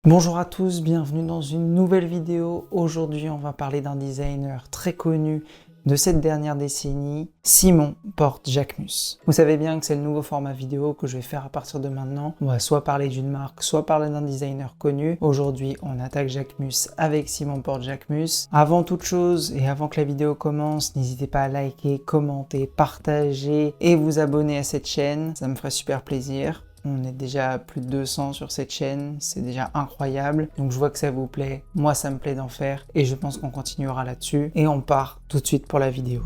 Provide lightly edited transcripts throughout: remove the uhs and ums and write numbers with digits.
Bonjour à tous, bienvenue dans une nouvelle vidéo. Aujourd'hui, on va parler d'un designer très connu de cette dernière décennie, Simon Porte-Jacquemus. Vous savez bien que c'est le nouveau format vidéo que je vais faire à partir de maintenant. On va soit parler d'une marque, soit parler d'un designer connu. Aujourd'hui, on attaque Jacquemus avec Simon Porte-Jacquemus. Avant toute chose et avant que la vidéo commence, n'hésitez pas à liker, commenter, partager et vous abonner à cette chaîne. Ça me ferait super plaisir. On est déjà à plus de 200 sur cette chaîne, c'est déjà incroyable. Donc je vois que ça vous plaît, moi ça me plaît d'en faire et je pense qu'on continuera là-dessus. Et on part tout de suite pour la vidéo.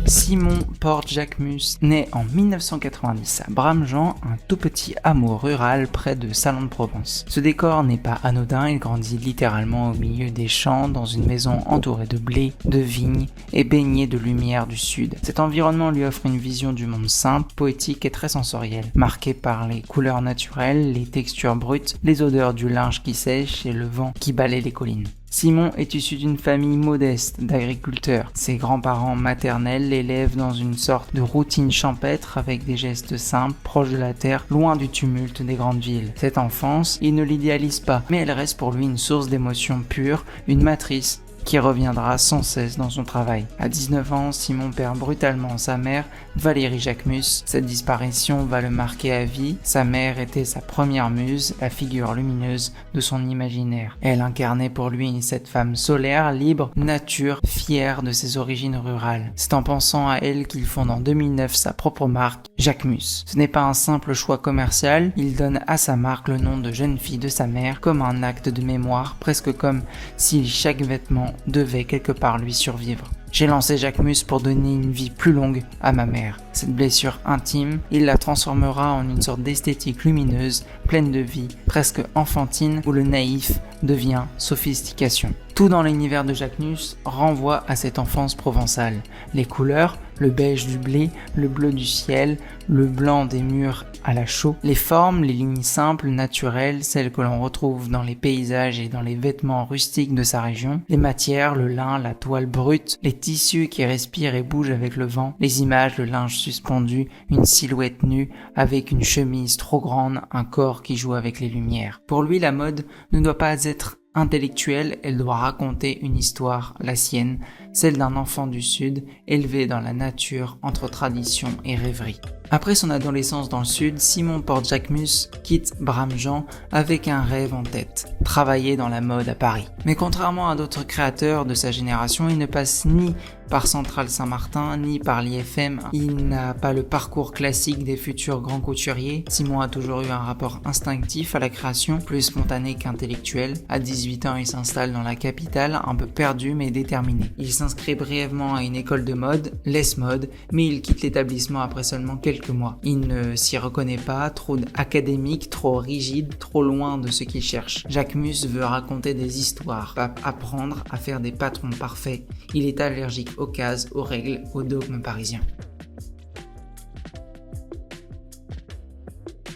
Simon Porte-Jacquemus naît en 1990 à Bramjean, un tout petit hameau rural près de Salon-de-Provence. Ce décor n'est pas anodin, il grandit littéralement au milieu des champs, dans une maison entourée de blé, de vignes et baignée de lumière du sud. Cet environnement lui offre une vision du monde simple, poétique et très sensorielle, marquée par les couleurs naturelles, les textures brutes, les odeurs du linge qui sèche et le vent qui balaie les collines. Simon est issu d'une famille modeste d'agriculteurs. Ses grands-parents maternels l'élèvent dans une sorte de routine champêtre avec des gestes simples, proches de la terre, loin du tumulte des grandes villes. Cette enfance, il ne l'idéalise pas, mais elle reste pour lui une source d'émotions pures, une matrice qui reviendra sans cesse dans son travail. À 19 ans, Simon perd brutalement sa mère, Valérie Jacquemus. Cette disparition va le marquer à vie. Sa mère était sa première muse, la figure lumineuse de son imaginaire. Elle incarnait pour lui cette femme solaire, libre, nature, fière de ses origines rurales. C'est en pensant à elle qu'il fonde en 2009 sa propre marque, Jacquemus. Ce n'est pas un simple choix commercial, il donne à sa marque le nom de jeune fille de sa mère comme un acte de mémoire, presque comme si chaque vêtement devait quelque part lui survivre. J'ai lancé Jacquemus pour donner une vie plus longue à ma mère. Cette blessure intime, il la transformera en une sorte d'esthétique lumineuse, pleine de vie, presque enfantine, où le naïf devient sophistication. Tout dans l'univers de Jacquemus renvoie à cette enfance provençale. Les couleurs, le beige du blé, le bleu du ciel, le blanc des murs à la chaux, les formes, les lignes simples, naturelles, celles que l'on retrouve dans les paysages et dans les vêtements rustiques de sa région, les matières, le lin, la toile brute, les tissus qui respirent et bougent avec le vent, les images, le linge suspendu, une silhouette nue avec une chemise trop grande, un corps qui joue avec les lumières. Pour lui, la mode ne doit pas être intellectuelle, elle doit raconter une histoire, la sienne, celle d'un enfant du Sud, élevé dans la nature entre tradition et rêverie. Après son adolescence dans le Sud, Simon Porte-Jacquemus quitte Bramjean avec un rêve en tête, travailler dans la mode à Paris. Mais contrairement à d'autres créateurs de sa génération, il ne passe ni par Centrale Saint-Martin, ni par l'IFM. Il n'a pas le parcours classique des futurs grands couturiers. Simon a toujours eu un rapport instinctif à la création, plus spontané qu'intellectuel. À 18 ans, il s'installe dans la capitale, un peu perdu mais déterminé. Il s'inscrit brièvement à une école de mode, l'Es Mode, mais il quitte l'établissement après seulement quelques mois. Il ne s'y reconnaît pas, trop académique, trop rigide, trop loin de ce qu'il cherche. Jacquemus veut raconter des histoires, pas apprendre à faire des patrons parfaits. Il est allergique aux cases, aux règles, aux dogmes parisiens.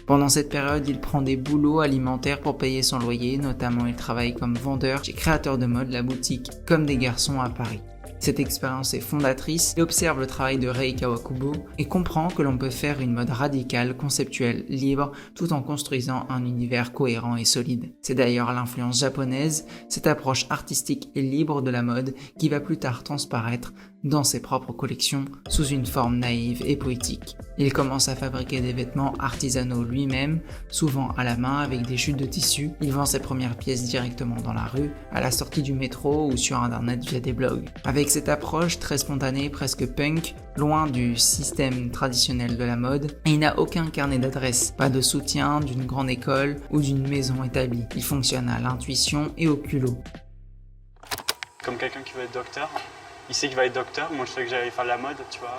Pendant cette période, il prend des boulots alimentaires pour payer son loyer, notamment il travaille comme vendeur chez Créateur de mode, la boutique Comme des garçons à Paris. Cette expérience est fondatrice, il observe le travail de Rei Kawakubo et comprend que l'on peut faire une mode radicale, conceptuelle, libre, tout en construisant un univers cohérent et solide. C'est d'ailleurs l'influence japonaise, cette approche artistique et libre de la mode qui va plus tard transparaître dans ses propres collections sous une forme naïve et poétique. Il commence à fabriquer des vêtements artisanaux lui-même, souvent à la main avec des chutes de tissu. Il vend ses premières pièces directement dans la rue, à la sortie du métro ou sur internet via des blogs. Avec cette approche très spontanée, presque punk, loin du système traditionnel de la mode, il n'a aucun carnet d'adresses, pas de soutien d'une grande école ou d'une maison établie. Il fonctionne à l'intuition et au culot. Comme quelqu'un qui veut être docteur, il sait qu'il va être docteur, moi je sais que j'allais faire de la mode, tu vois.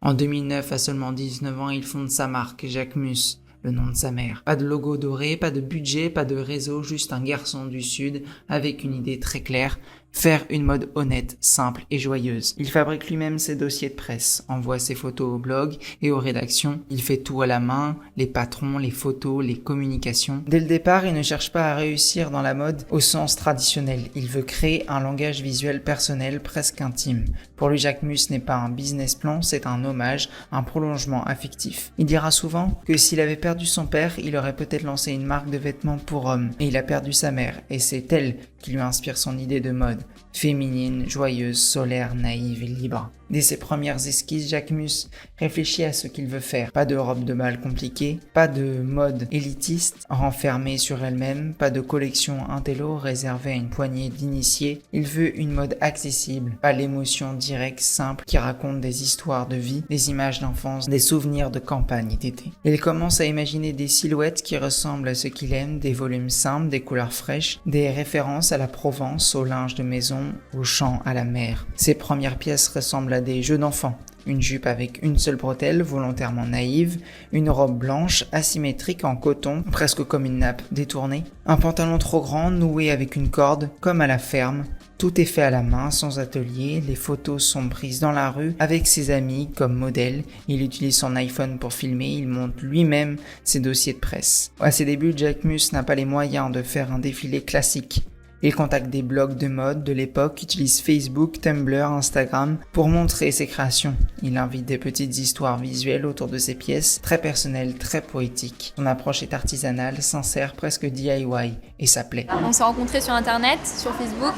En 2009, à seulement 19 ans, il fonde sa marque, Jacquemus, le nom de sa mère. Pas de logo doré, pas de budget, pas de réseau, juste un garçon du Sud avec une idée très claire, Faire une mode honnête, simple et joyeuse. Il fabrique lui-même ses dossiers de presse, envoie ses photos au blog et aux rédactions. Il fait tout à la main, les patrons, les photos, les communications. Dès le départ, il ne cherche pas à réussir dans la mode au sens traditionnel. Il veut créer un langage visuel personnel presque intime. Pour lui, Jacquemus n'est pas un business plan, c'est un hommage, un prolongement affectif. Il dira souvent que s'il avait perdu son père, il aurait peut-être lancé une marque de vêtements pour hommes. Et il a perdu sa mère, et c'est elle qui lui inspire son idée de mode. Féminine, joyeuse, solaire, naïve et libre. Dès ses premières esquisses, Jacquemus réfléchit à ce qu'il veut faire. Pas de robe de bal compliquée, pas de mode élitiste, renfermée sur elle-même, pas de collection intello réservée à une poignée d'initiés. Il veut une mode accessible, pas l'émotion directe, simple, qui raconte des histoires de vie, des images d'enfance, des souvenirs de campagne et d'été. Il commence à imaginer des silhouettes qui ressemblent à ce qu'il aime, des volumes simples, des couleurs fraîches, des références à la Provence, au linge de maison, au champ, à la mer. Ses premières pièces ressemblent à des jeux d'enfants. Une jupe avec une seule bretelle, volontairement naïve, une robe blanche, asymétrique en coton, presque comme une nappe détournée, un pantalon trop grand, noué avec une corde, comme à la ferme. Tout est fait à la main, sans atelier, les photos sont prises dans la rue, avec ses amis comme modèle. Il utilise son iPhone pour filmer, il monte lui-même ses dossiers de presse. À ses débuts, Jacquemus n'a pas les moyens de faire un défilé classique. Il contacte des blogs de mode de l'époque, utilise Facebook, Tumblr, Instagram pour montrer ses créations. Il invite des petites histoires visuelles autour de ses pièces, très personnelles, très poétiques. Son approche est artisanale, sincère, presque DIY, et ça plaît. On s'est rencontrés sur internet, sur Facebook.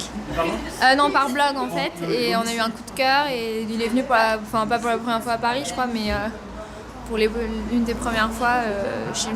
Non, par blog en fait, et on a eu un coup de cœur et il est venu pas pour la première fois à Paris je crois, mais pour une des premières fois,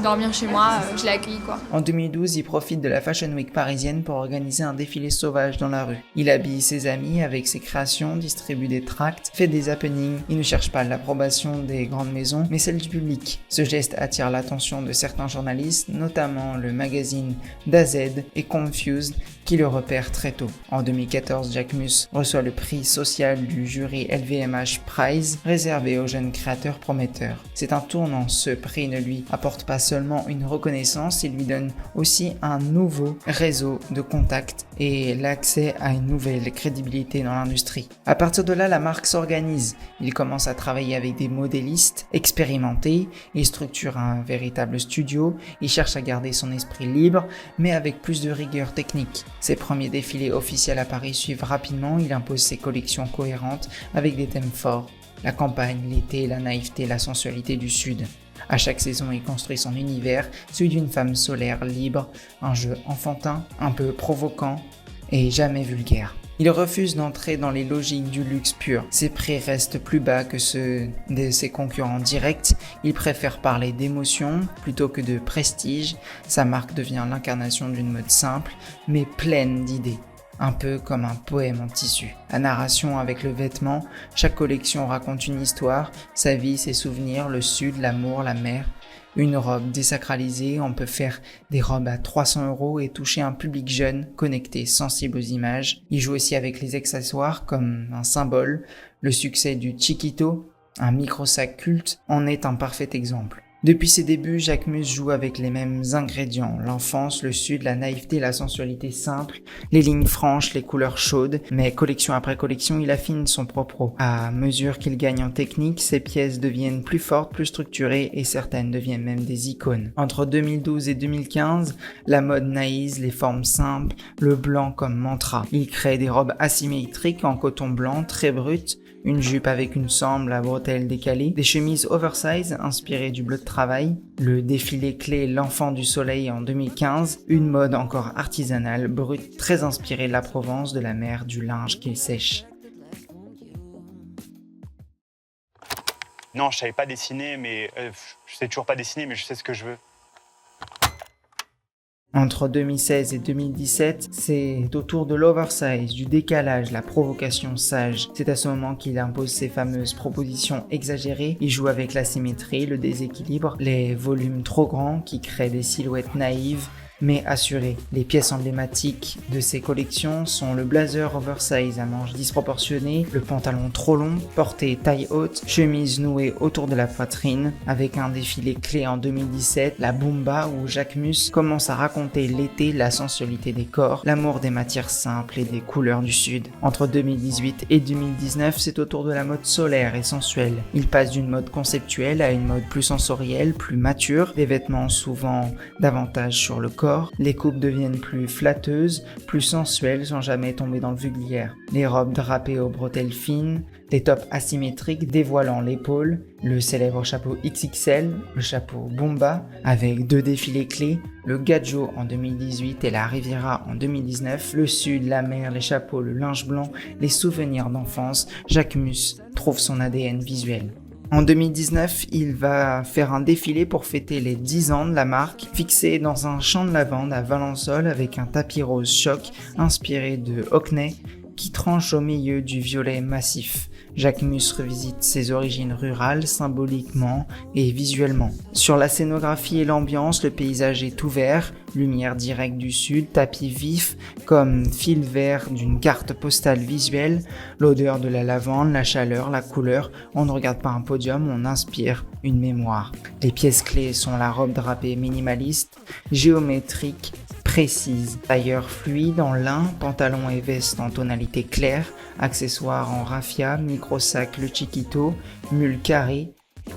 dormir chez moi, je l'ai accueilli quoi. En 2012, il profite de la Fashion Week parisienne pour organiser un défilé sauvage dans la rue. Il habille ses amis avec ses créations, distribue des tracts, fait des happenings. Il ne cherche pas l'approbation des grandes maisons, mais celle du public. Ce geste attire l'attention de certains journalistes, notamment le magazine DAZ et Confused, qui le repère très tôt. En 2014, Jacquemus reçoit le prix social du jury LVMH Prize, réservé aux jeunes créateurs prometteurs. C'est un tournant, ce prix ne lui apporte pas seulement une reconnaissance, il lui donne aussi un nouveau réseau de contacts et l'accès à une nouvelle crédibilité dans l'industrie. À partir de là, la marque s'organise. Il commence à travailler avec des modélistes expérimentés, il structure un véritable studio, il cherche à garder son esprit libre, mais avec plus de rigueur technique. Ses premiers défilés officiels à Paris suivent rapidement, il impose ses collections cohérentes avec des thèmes forts. La campagne, l'été, la naïveté, la sensualité du Sud. À chaque saison, il construit son univers, celui d'une femme solaire, libre, un jeu enfantin, un peu provoquant et jamais vulgaire. Il refuse d'entrer dans les logiques du luxe pur. Ses prix restent plus bas que ceux de ses concurrents directs. Il préfère parler d'émotion plutôt que de prestige. Sa marque devient l'incarnation d'une mode simple, mais pleine d'idées. Un peu comme un poème en tissu. La narration avec le vêtement, chaque collection raconte une histoire, sa vie, ses souvenirs, le sud, l'amour, la mer. Une robe désacralisée, on peut faire des robes à 300 € et toucher un public jeune, connecté, sensible aux images. Il joue aussi avec les accessoires comme un symbole. Le succès du Chiquito, un micro-sac culte, en est un parfait exemple. Depuis ses débuts, Jacquemus joue avec les mêmes ingrédients, l'enfance, le sud, la naïveté, la sensualité simple, les lignes franches, les couleurs chaudes, mais collection après collection, il affine son propre. À mesure qu'il gagne en technique, ses pièces deviennent plus fortes, plus structurées et certaines deviennent même des icônes. Entre 2012 et 2015, la mode naïse, les formes simples, le blanc comme mantra. Il crée des robes asymétriques en coton blanc, très brutes, une jupe avec une sangle à bretelles décalées, des chemises oversize inspirées du bleu de travail, le défilé clé L'Enfant du Soleil en 2015, une mode encore artisanale, brute, très inspirée de la Provence, de la mer, du linge qu'il sèche. Non, je savais pas dessiner, mais je sais toujours pas dessiner, mais je sais ce que je veux. Entre 2016 et 2017, c'est autour de l'oversize, du décalage, la provocation sage. C'est à ce moment qu'il impose ses fameuses propositions exagérées. Il joue avec la symétrie, le déséquilibre, les volumes trop grands qui créent des silhouettes naïves, mais assuré. Les pièces emblématiques de ces collections sont le blazer oversize à manches disproportionnées, le pantalon trop long, porté taille haute, chemise nouée autour de la poitrine, avec un défilé clé en 2017, la Bumba où Jacquemus commence à raconter l'été, la sensualité des corps, l'amour des matières simples et des couleurs du Sud. Entre 2018 et 2019, c'est au tour de la mode solaire et sensuelle. Il passe d'une mode conceptuelle à une mode plus sensorielle, plus mature, des vêtements souvent davantage sur le corps. Les coupes deviennent plus flatteuses, plus sensuelles sans jamais tomber dans le vulgaire. Les robes drapées aux bretelles fines, les tops asymétriques dévoilant l'épaule, le célèbre chapeau XXL, le chapeau Bomba avec 2 défilés clés, le Gadjo en 2018 et la Riviera en 2019, le Sud, la mer, les chapeaux, le linge blanc, les souvenirs d'enfance, Jacquemus trouve son ADN visuel. En 2019, il va faire un défilé pour fêter les 10 ans de la marque, fixé dans un champ de lavande à Valençol avec un tapis rose choc inspiré de Hockney qui tranche au milieu du violet massif. Jacquemus revisite ses origines rurales symboliquement et visuellement. Sur la scénographie et l'ambiance, le paysage est ouvert, lumière directe du sud, tapis vif comme fil vert d'une carte postale visuelle, l'odeur de la lavande, la chaleur, la couleur. On ne regarde pas un podium, on inspire une mémoire. Les pièces clés sont la robe drapée minimaliste, géométrique, précise, tailleur fluide en lin, pantalon et veste en tonalité claire, accessoires en raffia, micro-sac le Chiquito, mule carré.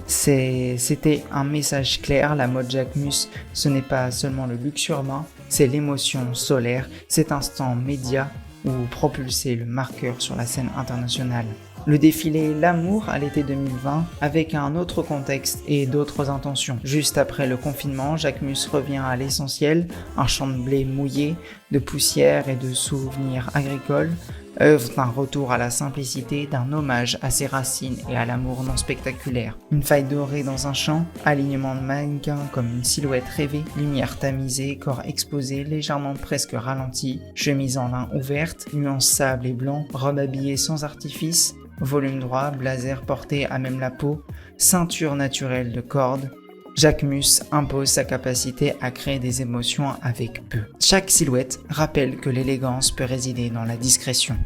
C'était un message clair, la mode Jacquemus, ce n'est pas seulement le luxe urbain, c'est l'émotion solaire, cet instant média où propulser le marqueur sur la scène internationale. Le défilé L'amour à l'été 2020 avec un autre contexte et d'autres intentions. Juste après le confinement, Jacquemus revient à l'essentiel, un champ de blé mouillé, de poussière et de souvenirs agricoles, œuvre d'un retour à la simplicité, d'un hommage à ses racines et à l'amour non spectaculaire. Une faille dorée dans un champ, alignement de mannequins comme une silhouette rêvée, lumière tamisée, corps exposé, légèrement presque ralenti, chemise en lin ouverte, nuance sable et blanc, robe habillée sans artifice, volume droit, blazer porté à même la peau, ceinture naturelle de cordes. Jacquemus impose sa capacité à créer des émotions avec peu. Chaque silhouette rappelle que l'élégance peut résider dans la discrétion.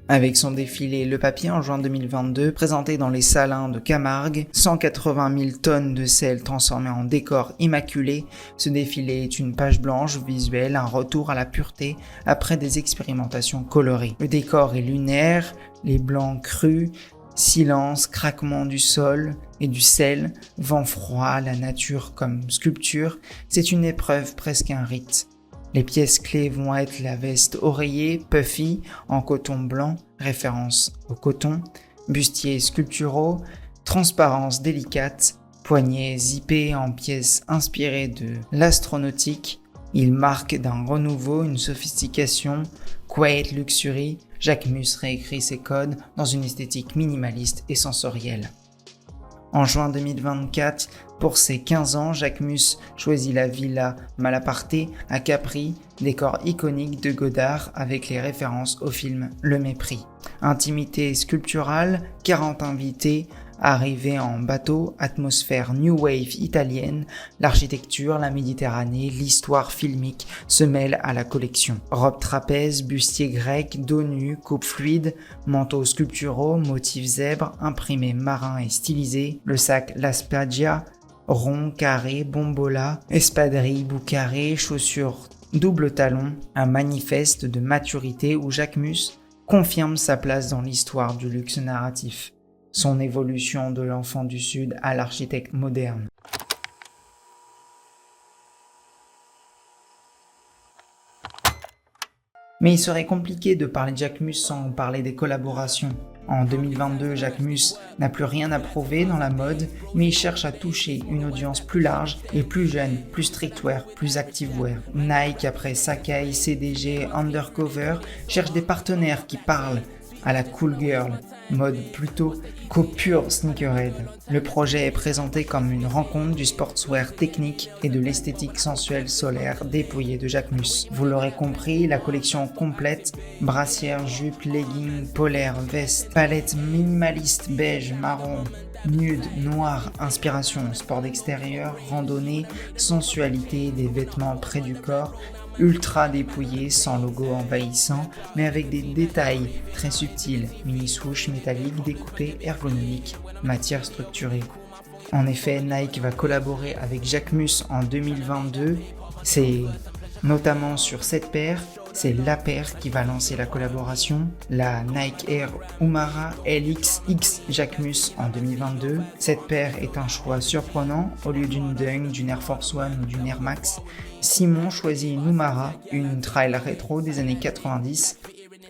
Avec son défilé Le Papier en juin 2022, présenté dans les salins de Camargue, 180 000 tonnes de sel transformées en décor immaculé, ce défilé est une page blanche visuelle, un retour à la pureté après des expérimentations colorées. Le décor est lunaire, les blancs crus, silence, craquement du sol et du sel, vent froid, la nature comme sculpture, c'est une épreuve, presque un rite. Les pièces clés vont être la veste oreiller, puffy, en coton blanc, référence au coton, bustiers sculpturaux, transparence délicate, poignets zippés en pièces inspirées de l'astronautique. Il marque d'un renouveau, une sophistication, quiet luxury. Jacquemus réécrit ses codes dans une esthétique minimaliste et sensorielle. En juin 2024, pour ses 15 ans, Jacquemus choisit la Villa Malaparte à Capri, décor iconique de Godard avec les références au film Le Mépris. Intimité sculpturale, 40 invités, arrivée en bateau, atmosphère new wave italienne, l'architecture, la Méditerranée, l'histoire filmique se mêlent à la collection. Robe trapèze, bustier grec, dos nu, coupe fluide, manteaux sculpturaux, motifs zèbres, imprimés marins et stylisés, le sac La Spiaggia, rond, carré, bombola, espadrille, bout carré, chaussures double talon, un manifeste de maturité où Jacquemus confirme sa place dans l'histoire du luxe narratif. Son évolution de l'enfant du Sud à l'architecte moderne. Mais il serait compliqué de parler de Jacquemus sans parler des collaborations. En 2022, Jacquemus n'a plus rien à prouver dans la mode, mais il cherche à toucher une audience plus large et plus jeune, plus streetwear, plus activewear. Nike, après Sacai, CDG, Undercover, cherche des partenaires qui parlent à la cool girl, mode plutôt qu'au pur sneakerhead. Le projet est présenté comme une rencontre du sportswear technique et de l'esthétique sensuelle solaire dépouillée de Jacquemus. Vous l'aurez compris, la collection complète, brassière, jupe, leggings, polaire, veste, palette minimaliste beige, marron, nude, noir, inspiration, sport d'extérieur, randonnée, sensualité, des vêtements près du corps, ultra dépouillés, sans logo envahissant, mais avec des détails très subtils, mini swoosh métallique découpé, ergonomique, matière structurée. En effet, Nike va collaborer avec Jacquemus en 2022, c'est notamment sur cette paire. C'est la paire qui va lancer la collaboration, la Nike Air Umara LX-X Jacquemus en 2022. Cette paire est un choix surprenant. Au lieu d'une Dunk, d'une Air Force One ou d'une Air Max, Simon choisit une Umara, une trail rétro des années 90,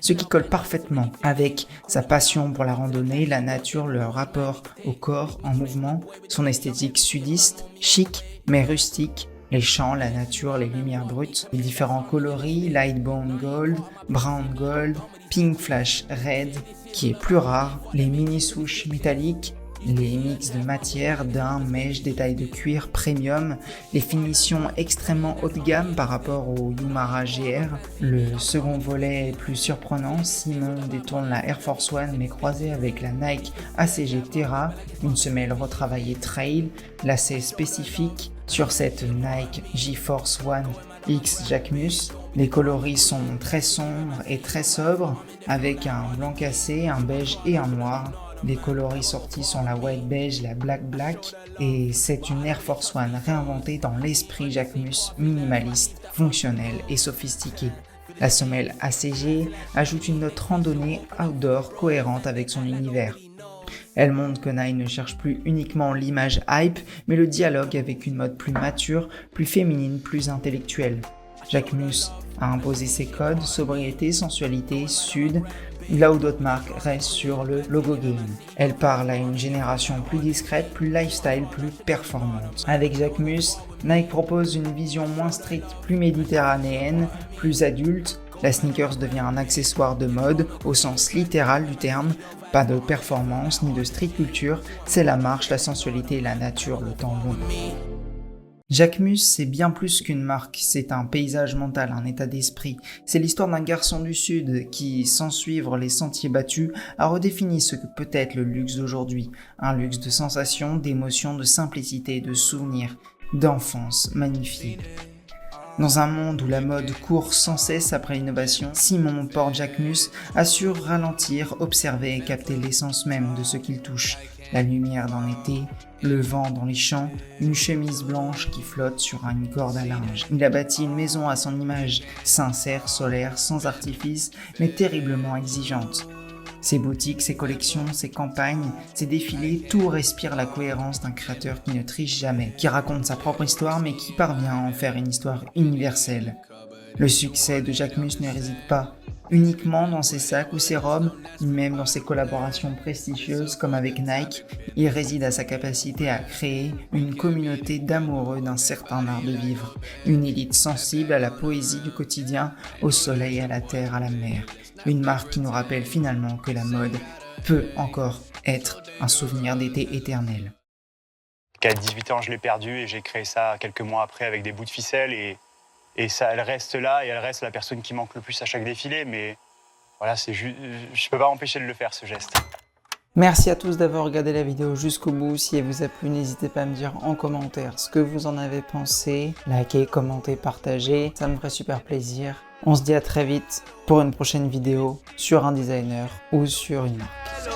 ce qui colle parfaitement avec sa passion pour la randonnée, la nature, le rapport au corps en mouvement, son esthétique sudiste, chic mais rustique, les champs, la nature, les lumières brutes, les différents coloris, light bone gold, brown gold, pink flash red, qui est plus rare, les mini swoosh métalliques, les mix de matière, daim, mèche, détails de cuir, premium, les finitions extrêmement haut de gamme par rapport au Umara GR. Le second volet est plus surprenant, Simon détourne la Air Force One mais croisée avec la Nike ACG Terra, une semelle retravaillée trail, lacet spécifique sur cette Nike GeForce One X Jacquemus. Les coloris sont très sombres et très sobres, avec un blanc cassé, un beige et un noir. Les coloris sortis sont la white beige, la black, et c'est une Air Force One réinventée dans l'esprit Jacquemus, minimaliste, fonctionnel et sophistiqué. La semelle ACG ajoute une note randonnée outdoor cohérente avec son univers. Elle montre que Nike ne cherche plus uniquement l'image hype, mais le dialogue avec une mode plus mature, plus féminine, plus intellectuelle. Jacquemus a imposé ses codes, sobriété, sensualité, sud, là où d'autres marques restent sur le logo game. Elle parle à une génération plus discrète, plus lifestyle, plus performante. Avec Jacquemus, Nike propose une vision moins stricte, plus méditerranéenne, plus adulte. La sneakers devient un accessoire de mode au sens littéral du terme. Pas de performance ni de street culture, c'est la marche, la sensualité, la nature, le temps long. Jacquemus, c'est bien plus qu'une marque, c'est un paysage mental, un état d'esprit. C'est l'histoire d'un garçon du Sud qui, sans suivre les sentiers battus, a redéfini ce que peut être le luxe d'aujourd'hui. Un luxe de sensations, d'émotions, de simplicité, de souvenirs, d'enfance magnifique. Dans un monde où la mode court sans cesse après l'innovation, Simon porte Jacquemus a su ralentir, observer et capter l'essence même de ce qu'il touche. La lumière dans l'été, le vent dans les champs, une chemise blanche qui flotte sur une corde à linge. Il a bâti une maison à son image, sincère, solaire, sans artifice, mais terriblement exigeante. Ses boutiques, ses collections, ses campagnes, ses défilés, tout respire la cohérence d'un créateur qui ne triche jamais, qui raconte sa propre histoire mais qui parvient à en faire une histoire universelle. Le succès de Jacquemus ne réside pas uniquement dans ses sacs ou ses robes, ni même dans ses collaborations prestigieuses comme avec Nike. Il réside à sa capacité à créer une communauté d'amoureux d'un certain art de vivre, une élite sensible à la poésie du quotidien, au soleil, à la terre, à la mer. Une marque qui nous rappelle finalement que la mode peut encore être un souvenir d'été éternel. À 18 ans, je l'ai perdu et j'ai créé ça quelques mois après avec des bouts de ficelle et ça, elle reste là et elle reste la personne qui manque le plus à chaque défilé. Mais voilà, je peux pas m'empêcher de le faire, ce geste. Merci à tous d'avoir regardé la vidéo jusqu'au bout. Si elle vous a plu, n'hésitez pas à me dire en commentaire ce que vous en avez pensé. Likez, commentez, partagez, ça me ferait super plaisir. On se dit à très vite pour une prochaine vidéo sur un designer ou sur une marque.